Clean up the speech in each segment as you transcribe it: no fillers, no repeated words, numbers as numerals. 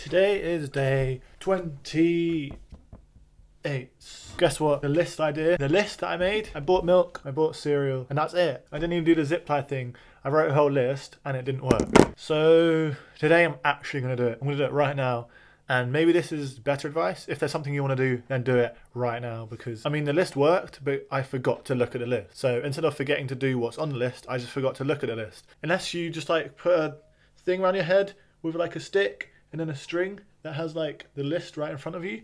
Today is day 28. Guess what? The list that I made, I bought milk, I bought cereal, and that's it. I didn't even do the zip tie thing. I wrote a whole list and it didn't work. So today I'm actually going to do it. I'm going to do it right now. And maybe this is better advice. If there's something you want to do, then do it right now. Because, I mean, the list worked, but I forgot to look at the list. So instead of forgetting to do what's on the list, I just forgot to look at the list. Unless you just like put a thing around your head with like a stick and then a string that has like the list right in front of you,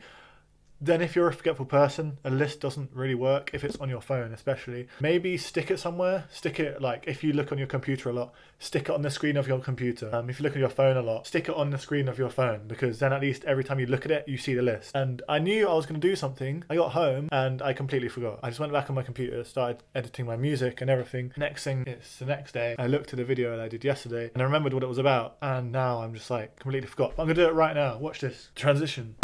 then if you're a forgetful person, a list doesn't really work if it's on your phone especially. Maybe stick it somewhere. Stick it, like, if you look on your computer a lot, stick it on the screen of your computer. If you look on your phone a lot, stick it on the screen of your phone, because then at least every time you look at it, you see the list. And I knew I was going to do something. I got home and I completely forgot. I just went back on my computer, started editing my music and everything. Next thing, it's the next day. I looked at the video that I did yesterday and I remembered what it was about. And now I'm just like completely forgot. But I'm going to do it right now. Watch this. Transition.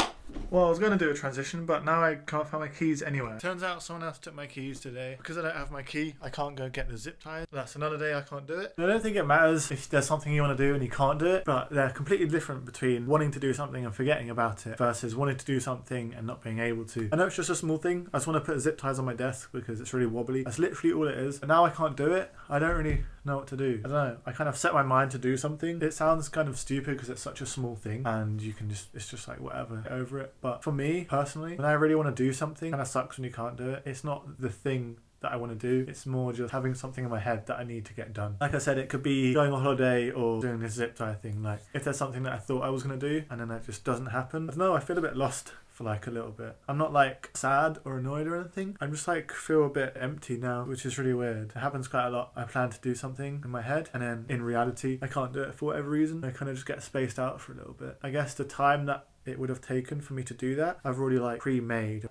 Well, I was going to do a transition, but now I can't find my keys anywhere. Turns out someone else took my keys today. Because I don't have my key, I can't go get the zip ties. That's another day I can't do it. I don't think it matters if there's something you want to do and you can't do it, but they're completely different between wanting to do something and forgetting about it versus wanting to do something and not being able to. I know it's just a small thing. I just want to put zip ties on my desk because it's really wobbly. That's literally all it is. But now I can't do it. I don't really know what to do. I don't know. I kind of set my mind to do something. It sounds kind of stupid because it's such a small thing and you can just, it's just like whatever, get over it. But for me personally, when I really want to do something, it kind of sucks when you can't do it. It's not the thing that I want to do. It's more just having something in my head that I need to get done. Like I said, it could be going on holiday or doing this zip tie thing. Like if there's something that I thought I was going to do and then it just doesn't happen, I don't know, I feel a bit lost for like a little bit. I'm not like sad or annoyed or anything. I'm just like feel a bit empty now, which is really weird. It happens quite a lot. I plan to do something in my head and then in reality I can't do it for whatever reason. I kind of just get spaced out for a little bit. I guess the time that it would have taken for me to do that, I've already like pre-made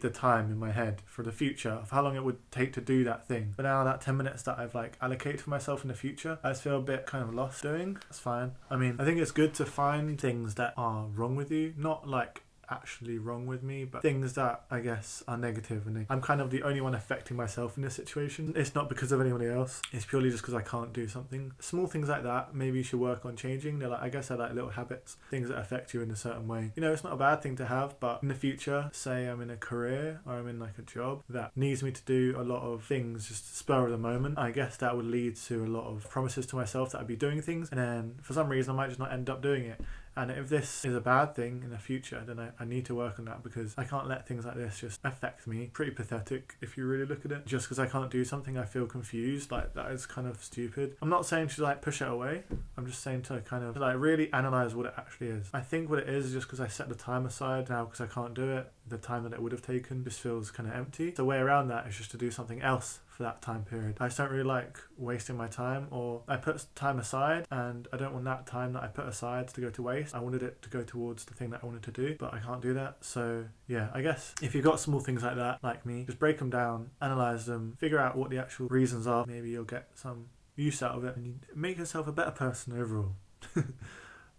the time in my head for the future of how long it would take to do that thing. But now that 10 minutes that I've like allocated for myself in the future, I just feel a bit kind of lost doing. That's fine. I mean, I think it's good to find things that are wrong with you, not like actually wrong with me, but things that I guess are negative, and I'm kind of the only one affecting myself in this situation. It's not because of anybody else, it's purely just because I can't do something. Small things like that maybe you should work on changing. They're like, I guess they're like little habits, things that affect you in a certain way. You know, it's not a bad thing to have, but in the future, say I'm in a career or I'm in like a job that needs me to do a lot of things just spur of the moment, I guess that would lead to a lot of promises to myself that I'd be doing things, and then for some reason I might just not end up doing it. And if this is a bad thing in the future, then I need to work on that, because I can't let things like this just affect me. Pretty pathetic if you really look at it. Just because I can't do something, I feel confused. Like, that is kind of stupid. I'm not saying to like push it away. I'm just saying to kind of like really analyze what it actually is. I think what it is just because I set the time aside now because I can't do it. The time that it would have taken just feels kind of empty. The way around that is just to do something else for that time period. I just don't really like wasting my time, or I put time aside and I don't want that time that I put aside to go to waste. I wanted it to go towards the thing that I wanted to do, but I can't do that. So yeah, I guess if you've got small things like that, like me, just break them down, analyze them, figure out what the actual reasons are. Maybe you'll get some use out of it and you make yourself a better person overall.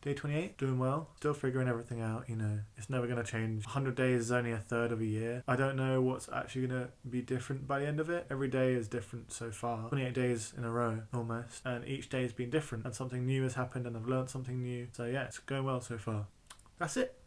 Day 28, doing well, still figuring everything out, you know, it's never going to change. 100 days is only a third of a year. I don't know what's actually going to be different by the end of it. Every day is different so far. 28 days in a row, almost, and each day has been different, and something new has happened and I've learned something new. So yeah, it's going well so far. That's it.